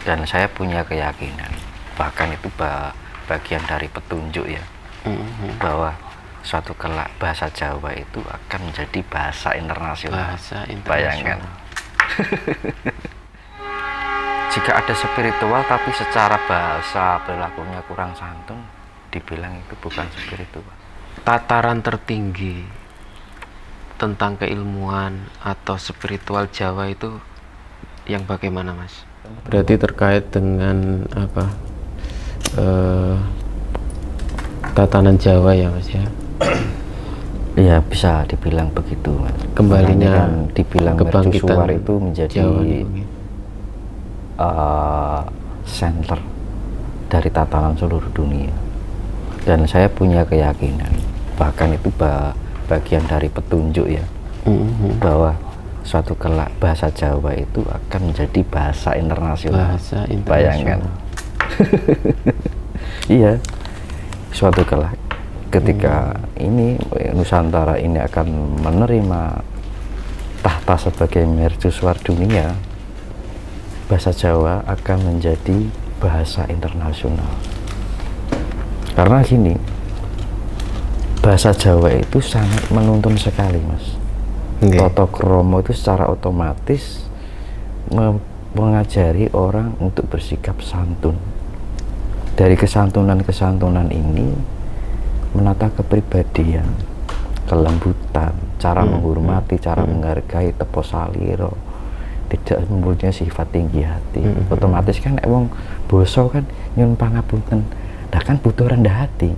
Dan saya punya keyakinan, bahkan itu bagian dari petunjuk ya, bahwa suatu kelak bahasa Jawa itu akan menjadi bahasa internasional. Bayangkan. Jika ada spiritual tapi secara bahasa perilakunya kurang santun, dibilang itu bukan spiritual. Tataran tertinggi tentang keilmuan atau spiritual Jawa itu yang bagaimana, Mas? Berarti terkait dengan apa? Tatanan Jawa ya, Mas ya? Iya, bisa dibilang begitu, Mas. Kembalinya kan dibilang mercusuar itu menjadi center dari tatanan seluruh dunia. Dan saya punya keyakinan, bahkan itu bagian dari petunjuk ya, bahwa suatu kelak bahasa Jawa itu akan menjadi bahasa internasional. Bayangkan. Iya, suatu kelak ketika ini Nusantara ini akan menerima tahta sebagai mercusuar dunia, bahasa Jawa akan menjadi bahasa internasional. Karena gini, bahasa Jawa itu sangat menuntun sekali, Mas. Toto kromo itu secara otomatis mengajari orang untuk bersikap santun. Dari kesantunan ini menata kepribadian, kelembutan, cara menghormati, cara menghargai, tepo saliro, tidak mempunyai sifat tinggi hati. Otomatis kan wong boso kan nyun pangapunten, dah kan butuh rendah hati.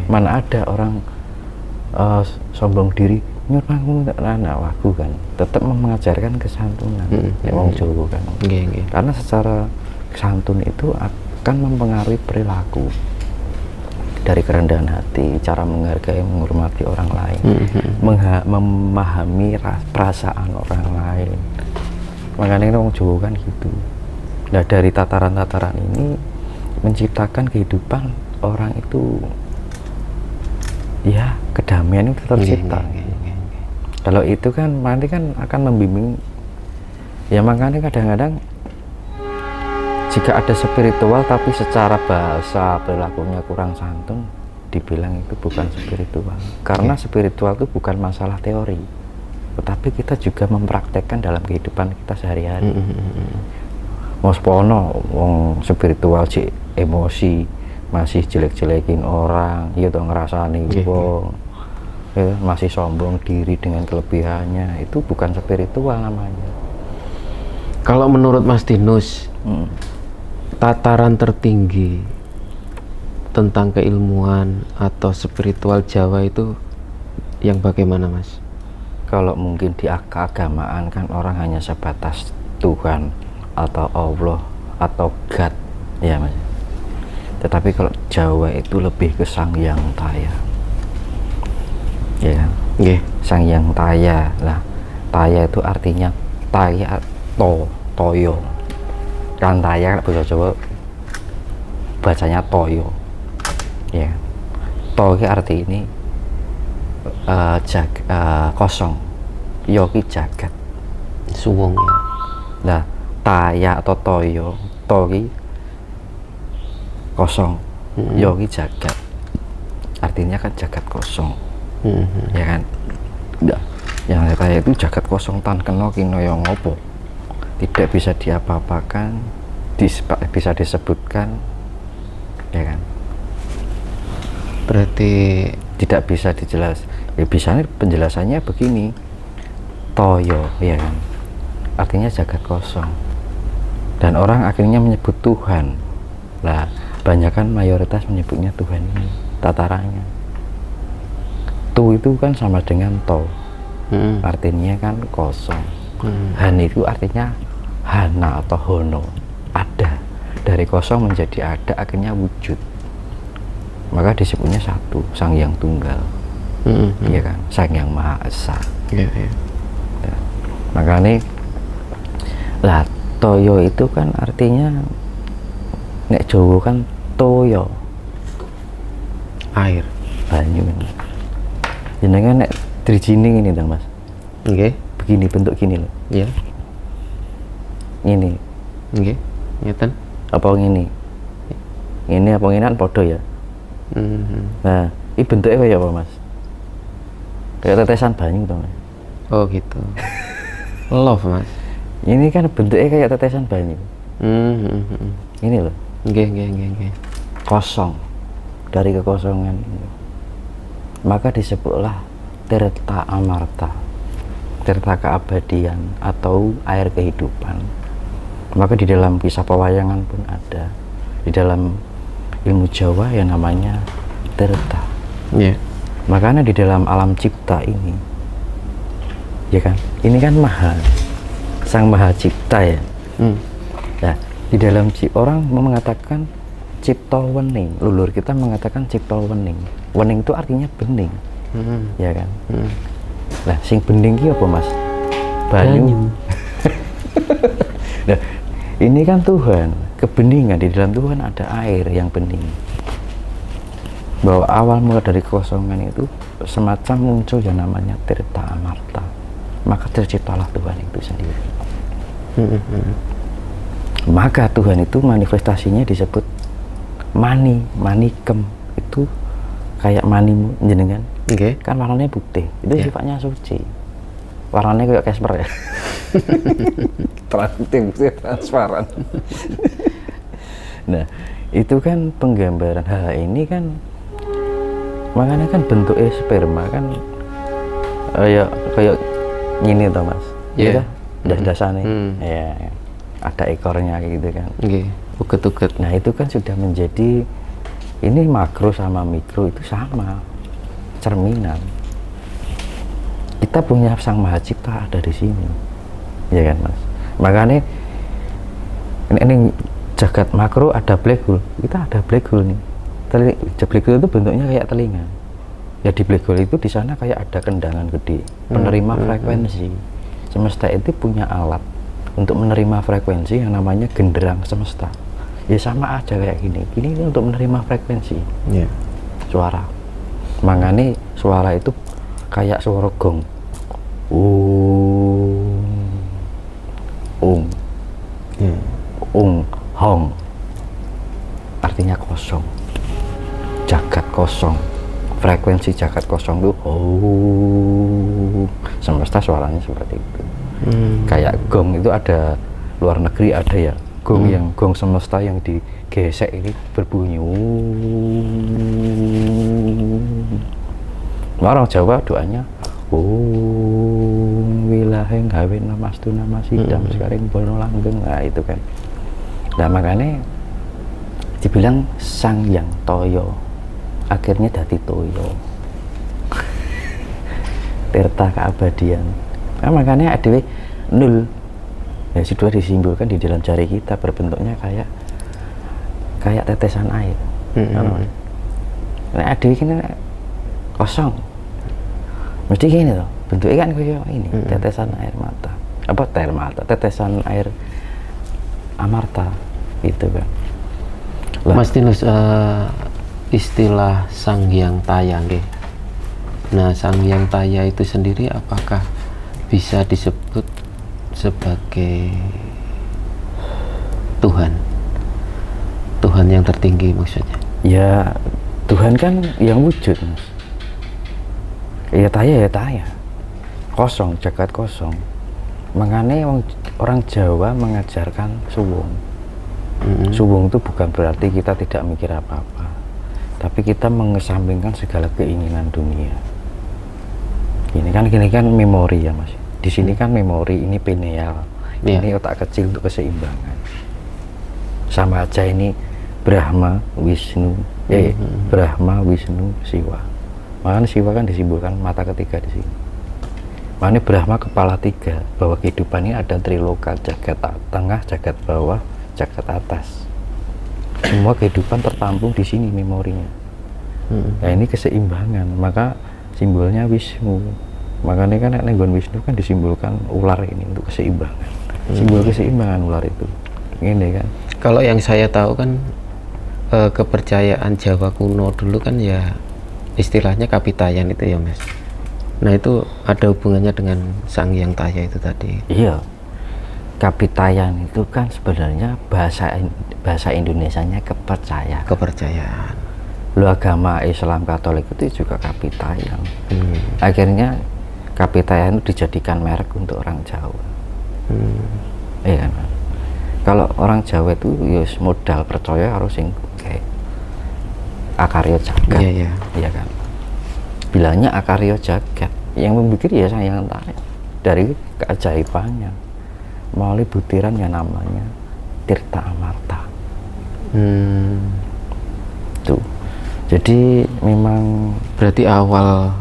Mana ada orang sombong diri nyun pangapunten anak wagu kan, tetap mengajarkan kesantunan. Wong Jawa kan. Karena secara santun itu akan mempengaruhi perilaku, dari kerendahan hati, cara menghargai, menghormati orang lain, memahami perasaan orang lain. Makanya orang Jawa kan gitu. Nah, dari tataran-tataran ini menciptakan kehidupan orang itu, ya kedamaian itu tercipta. Kalau itu kan nanti kan akan membimbing. Ya makanya kadang-kadang jika ada spiritual tapi secara bahasa perilakunya kurang santun, dibilang itu bukan spiritual. Karena spiritual itu bukan masalah teori, tetapi kita juga mempraktekkan dalam kehidupan kita sehari-hari. Mas Pono, wong spiritual cik emosi, masih jelek-jelekin orang, ya toh ngerasani wong, ya, masih sombong diri dengan kelebihannya, itu bukan spiritual namanya. Kalau menurut Mas Dinus, tataran tertinggi tentang keilmuan atau spiritual Jawa itu yang bagaimana, Mas? Kalau mungkin di keagamaan kan orang hanya sebatas Tuhan atau Allah atau God, ya Mas. Tetapi kalau Jawa itu lebih ke Sang Hyang Taya, ya kan? Sang Hyang Taya lah. Taya itu artinya taya, toyo. Kan taya bahasa Jawa bacanya toyo, ya. To arti ini kosong, yogi jagat, suwung ya. Nah, taya atau toyo, togi kosong, yogi jagat, artinya kan jagat kosong, ya kan. Nah, yang taya itu jagat kosong tan kena kino yang ngopo, tidak bisa diapa-apakan, bisa disebutkan, ya kan. Berarti tidak bisa dijelas. Ya bisa penjelasannya begini, toyo, ya kan, artinya jagat kosong, dan orang akhirnya menyebut Tuhan. Lah, banyakan mayoritas menyebutnya Tuhan ini tatarannya. Tu itu kan sama dengan to, artinya kan kosong. Han itu artinya hana atau hono, ada. Dari kosong menjadi ada, akhirnya wujud. Maka disebutnya satu, Sang Hyang Tunggal, iya kan, Sang Hyang Maha Esa. Ya. Makanya lah toyo itu kan artinya nek Jawa kan toyo, air, banyu. Jenengan nek drijining ini dong Mas. Begini bentuk gini loh. Iya. Ini. ngeten. Apa ngene? Ini apa ngene kan padha ya. Nah, ini bentuknya kayak apa, Mas? Kayak tetesan banyu toh, Mas. Oh gitu. Love, Mas. Ini kan bentuknya kayak tetesan banyu. Ini loh. Nggih. Kosong. Dari kekosongan ini. Maka disebutlah tirta amarta. Tirta keabadian atau air kehidupan. Maka di dalam kisah pewayangan pun ada. Di dalam ilmu Jawa yang namanya tirta. Yeah. Makanya di dalam alam cipta ini, ya kan, ini kan sang maha cipta ya. Nah, di dalam orang mengatakan cipta wening, lulur kita mengatakan cipta wening. Wening itu artinya bening, ya kan. Nah, sing bening ki apa, Mas? Banyu. Nah, ini kan Tuhan, kebeningan. Di dalam Tuhan ada air yang bening. Bahwa awal mula dari kekosongan itu semacam muncul yang namanya tirta amarta. Maka terciptalah Tuhan itu sendiri. Maka Tuhan itu manifestasinya disebut manikem. Itu kayak mani jenengan. Kan warnanya putih. Itu sifatnya suci. Warnanya kayak Casper ya. Transparan. Nah, itu kan penggambaran hal ini kan. Makanya kan bentuknya sperma kan kayak gini toh, Mas. Iya. Das-dasane. Ya, ada ekornya gitu kan. Uget-uget. Nah, itu kan sudah menjadi, ini makro sama mikro itu sama. Cerminan. Kita punya Sang Maha Cipta ada di sini. Ya kan, Mas. Makanya ini jagat makro ada black hole. Kita ada black hole nih. Black hole itu bentuknya kayak telinga. Ya di black hole itu di sana kayak ada kendangan gede, penerima frekuensi. Semesta itu punya alat untuk menerima frekuensi yang namanya genderang semesta. Ya sama aja kayak gini. Ini untuk menerima frekuensi. Suara. Makanya suara itu kayak suara gong. Hong. Artinya kosong. Jagat kosong, frekuensi jagat kosong itu semesta suaranya seperti itu. Kayak gong itu ada luar negeri ada ya gong yang gong semesta yang digesek ini berbunyi. Orang Jawa doanya wilaheng gawe namastu namasidam sekarang bono langgeng. Nah itu kan. Nah makanya dibilang Sang Yang Toyo akhirnya dadi toyo. Tirta keabadian. Nah, makanya adewe nul. Ya sudah disimbolkan di dalam jari kita berbentuknya kayak tetesan air. Nah, adewe ini kosong. Mesti gini loh. Bentuknya kan kayak ini, tetesan air mata. Apa air mata? Tetesan air amarta itu kan. Mas Tinus, istilah Sang Hyang Taya nggih. Nah, Sang Hyang Taya itu sendiri apakah bisa disebut sebagai Tuhan? Tuhan yang tertinggi maksudnya. Ya, Tuhan kan yang wujud, Mas. Ya taya. Kosong, jagat kosong. Makanya orang Jawa mengajarkan suwung. Suwung itu bukan berarti kita tidak mikir apa-apa, tapi kita mengesampingkan segala keinginan dunia. Ini kan memori ya, Mas. Di sini kan memori, ini pineal, ini otak kecil untuk keseimbangan. Sama aja ini Brahma, Wisnu, Brahma, Wisnu, Siwa. Makanya Siwa kan disimbolkan mata ketiga di sini. Makanya Brahma kepala tiga, bahwa kehidupan ini ada triloka, jagat tengah, jagat bawah, jagat atas. Semua kehidupan tertampung di sini memorinya. Nah ini keseimbangan, maka simbolnya Wisnu. Makanya kan Nenggon Wisnu kan disimbolkan ular ini untuk keseimbangan. Simbol keseimbangan ular itu. Ini kan. Kalau yang saya tahu kan kepercayaan Jawa kuno dulu kan ya istilahnya kapitayan itu ya, Mas. Nah itu ada hubungannya dengan Sang Hyang Taya itu tadi. Iya. kapitayan itu kan sebenarnya bahasa Indonesianya kepercayaan. Kepercayaan. Lu agama Islam Katolik itu juga kapitayan. Akhirnya kapitayan itu dijadikan merek untuk orang Jawa. Iya kan? Kalau orang Jawa itu ya modal percaya harus yang kayak akarya jagat. Iya, iya. Iya kan? Bilangnya akarya jagat. Yang membuat ya sayang dari keajaibannya melalui butiran yang namanya Tirta Amarta. Tuh. Jadi memang berarti awal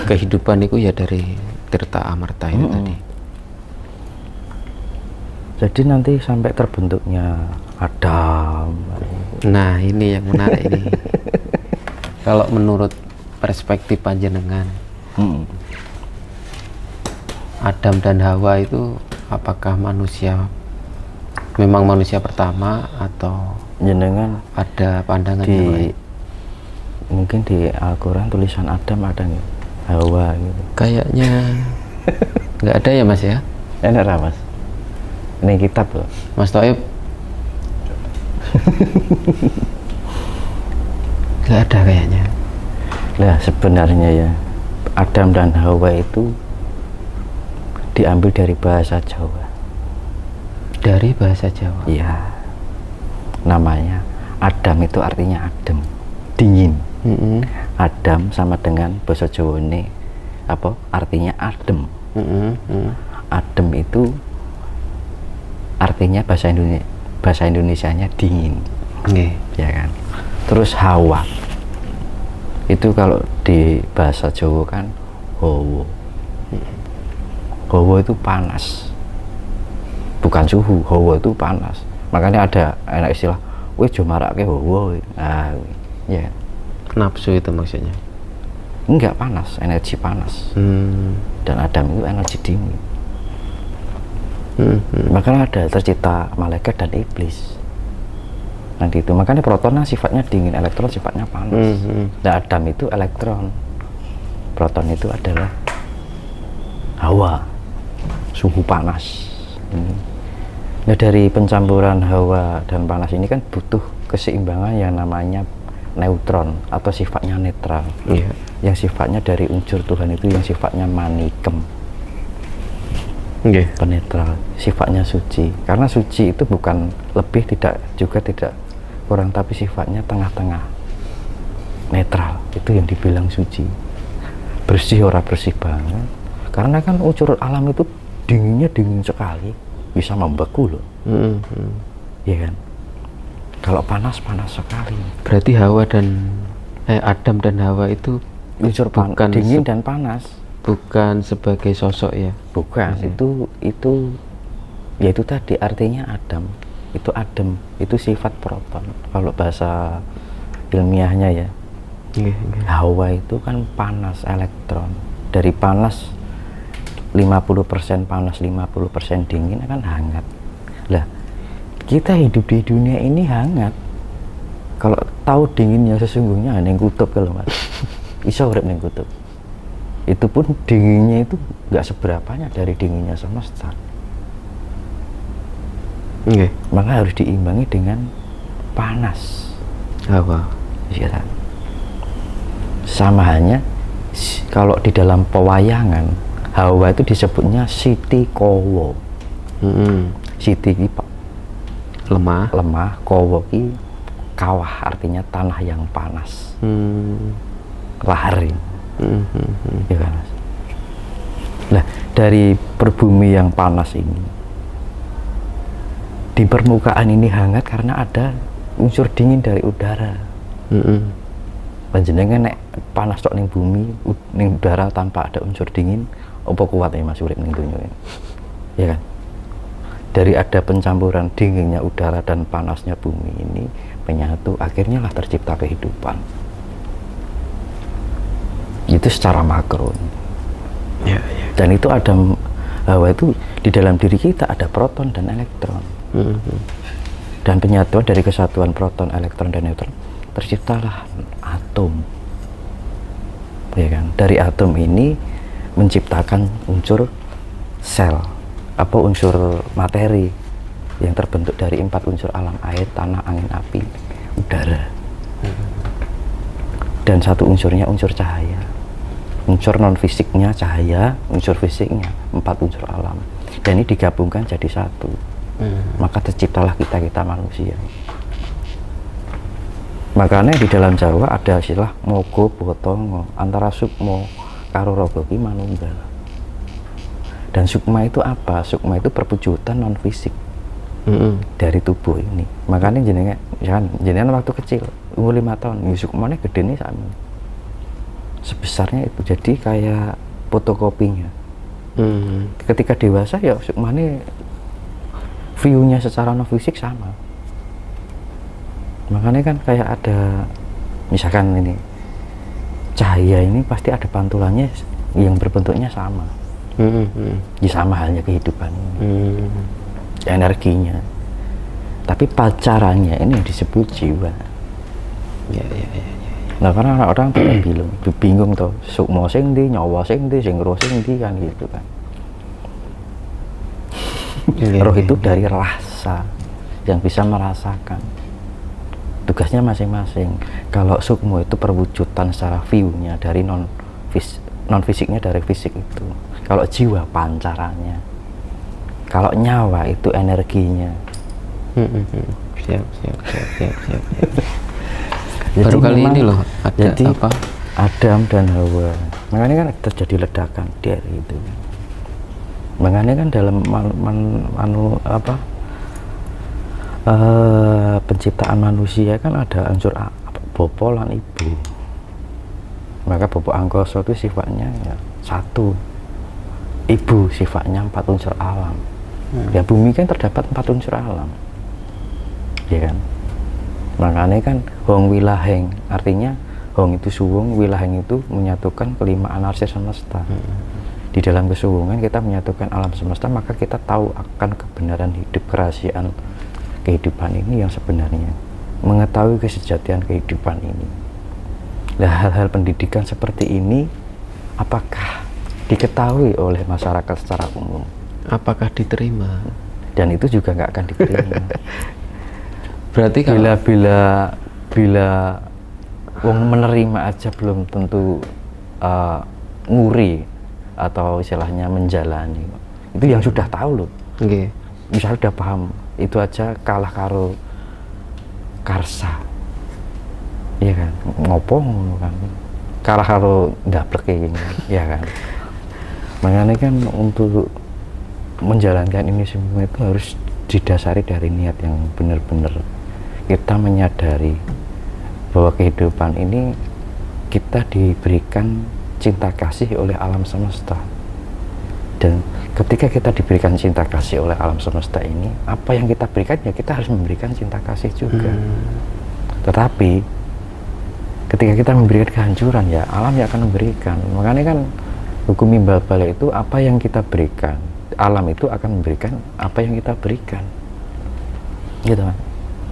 kehidupan itu ya dari Tirta Amarta itu tadi. Jadi nanti sampai terbentuknya Adam. Nah, ini yang menarik ini. Kalau menurut perspektif panjenengan, Adam dan Hawa itu apakah memang manusia pertama atau Jenengan ada pandangan yang lain? Mungkin di Al-Quran tulisan Adam ada nggak? Hawa gitu. Kayaknya nggak ada ya Mas ya? Enak lah Mas. Ini kitab loh. Mas Toib. Nggak ada kayaknya. Lah sebenarnya ya Adam dan Hawa itu diambil dari bahasa Jawa. Dari bahasa Jawa. Iya. Namanya Adam itu artinya adem, dingin. Adam sama dengan bahasa Jawa ini apa? Artinya adem. Adem itu artinya bahasa Indonesianya dingin. Ya kan. Terus Hawa itu kalau di bahasa Jawa kan hawa. Hawa itu panas, bukan suhu. Hawa itu panas, makanya ada enak istilah wih jomarake hawa. Ya Nafsu itu maksudnya? Enggak, panas, energi panas. Dan Adam itu energi dingin. Makanya ada tercipta malaikat dan iblis nanti itu. Makanya proton sifatnya dingin, elektron sifatnya panas. Dan Adam itu elektron, proton itu adalah Hawa, suhu panas. Nah dari pencampuran Hawa dan panas ini kan butuh keseimbangan yang namanya neutron atau sifatnya netral. Yang sifatnya dari unsur Tuhan itu yang sifatnya manikem. Penetral, sifatnya suci. Karena suci itu bukan lebih, tidak juga tidak kurang, tapi sifatnya tengah-tengah, netral. Itu yang dibilang suci. Bersih ora bersih banget. Karena kan unsur alam itu dinginnya dingin sekali, bisa membeku loh. Iya kan? Kalau panas panas sekali. Berarti Adam dan Hawa itu unsur bukan dingin dan panas. Bukan sebagai sosok ya? Bukan, itu ya itu tadi artinya Adam. Itu adem, itu sifat proton. Kalau bahasa ilmiahnya ya. Hawa itu kan panas, elektron. Dari panas 50% panas, 50% dingin akan hangat. Lah, kita hidup di dunia ini hangat. Kalau tahu dinginnya sesungguhnya yang kutub kalau Mas. Iso urip ning kutub. Itu pun dinginnya itu nggak seberapanya dari dinginnya semesta. Maka harus diimbangi dengan panas. Hawa. Ya, sama halnya kalau di dalam pewayangan Hawa itu disebutnya Siti Kowo. Siti ki lemah, Kowo ki kawah, artinya tanah yang panas. Lahar. Ya kan Mas? Nah dari perbumi yang panas ini, di permukaan ini hangat karena ada unsur dingin dari udara. Panjenengan nek panas tok ning bumi, ning udara tanpa ada unsur dingin, apa kuat ya Mas urip ning donya ini? Ya kan? Dari ada pencampuran dinginnya udara dan panasnya bumi ini menyatu, akhirnya lah tercipta kehidupan. Itu secara makro. Dan itu ada Hawa itu di dalam diri kita ada proton dan elektron. Dan penyatuan dari kesatuan proton, elektron dan neutron terciptalah atom. Ya kan? Dari atom ini menciptakan unsur sel. apa unsur materi yang terbentuk dari 4 unsur alam: air, tanah, angin, api, udara. Dan satu unsurnya unsur cahaya. Unsur non fisiknya cahaya, unsur fisiknya 4 unsur alam. Dan ini digabungkan jadi satu. Maka terciptalah kita manusia. Makanya di dalam Jawa ada istilah mogo botongo, antara sukmo karo raga ki manunggal. Dan sukma itu apa? Sukma itu perwujudan non fisik dari tubuh ini. Makanya jenengan waktu kecil umur 5 tahun, sukmanya gede nih sama. Sebesarnya itu, jadi kayak fotokopinya. Ketika dewasa ya sukmanya view-nya secara non fisik sama. Makanya kan kayak ada, misalkan ini cahaya ini pasti ada pantulannya yang berbentuknya sama. Ya sama halnya kehidupan ini. Energinya. Tapi pacarannya ini yang disebut jiwa. Ya. Nah, karena orang bingung tuh, sukmo sing ndi, nyawa sing ndi, sing roh sing ndi, kan gitu kan. Roh itu dari rasa, yang bisa merasakan. Tugasnya masing-masing. Kalau sukmo itu perwujudan secara view-nya dari non fisiknya dari fisik itu. Kalau jiwa pancarannya. Kalau nyawa itu energinya. Siap. Baru kali ini loh ada apa? Adam dan Hawa. Makanya kan terjadi ledakan dari itu. Makanya kan dalam penciptaan manusia kan ada unsur bopo lan ibu. Maka bopo angkasa itu sifatnya ya satu, ibu sifatnya 4 unsur alam. Ya bumi kan terdapat 4 unsur alam, ya kan. Makanya kan hong wilaheng, artinya hong itu suwung, wilaheng itu menyatukan kelima anarsi semesta. Di dalam kesuwungan kita menyatukan alam semesta, maka kita tahu akan kebenaran hidup, kerahasiaan kehidupan ini yang sebenarnya, mengetahui kesejatian kehidupan ini. Nah, hal-hal pendidikan seperti ini apakah diketahui oleh masyarakat secara umum? Apakah diterima? Dan itu juga nggak akan diterima. Berarti bila wong menerima aja belum tentu nguri atau istilahnya menjalani. Itu yang sudah tahu loh. Misalnya udah paham, itu aja kalah karo karsa, iya kan, ngopo kan, kalah karo ndablek ini, ya kan. Makanya kan untuk menjalankan ini semua itu harus didasari dari niat yang benar-benar kita menyadari bahwa kehidupan ini kita diberikan cinta kasih oleh alam semesta. Dan ketika kita diberikan cinta kasih oleh alam semesta ini, apa yang kita berikan ya kita harus memberikan cinta kasih juga. Tetapi ketika kita memberikan kehancuran ya alam yang akan memberikan. Makanya kan hukum imbal balik itu, apa yang kita berikan, alam itu akan memberikan apa yang kita berikan, gitu kan.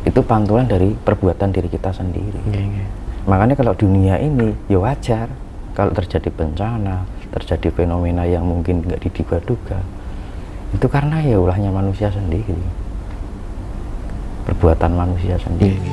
Itu pantulan dari perbuatan diri kita sendiri. Makanya kalau dunia ini ya wajar kalau terjadi bencana, terjadi fenomena yang mungkin nggak diduga-duga, itu karena ya ulahnya manusia sendiri, perbuatan manusia sendiri.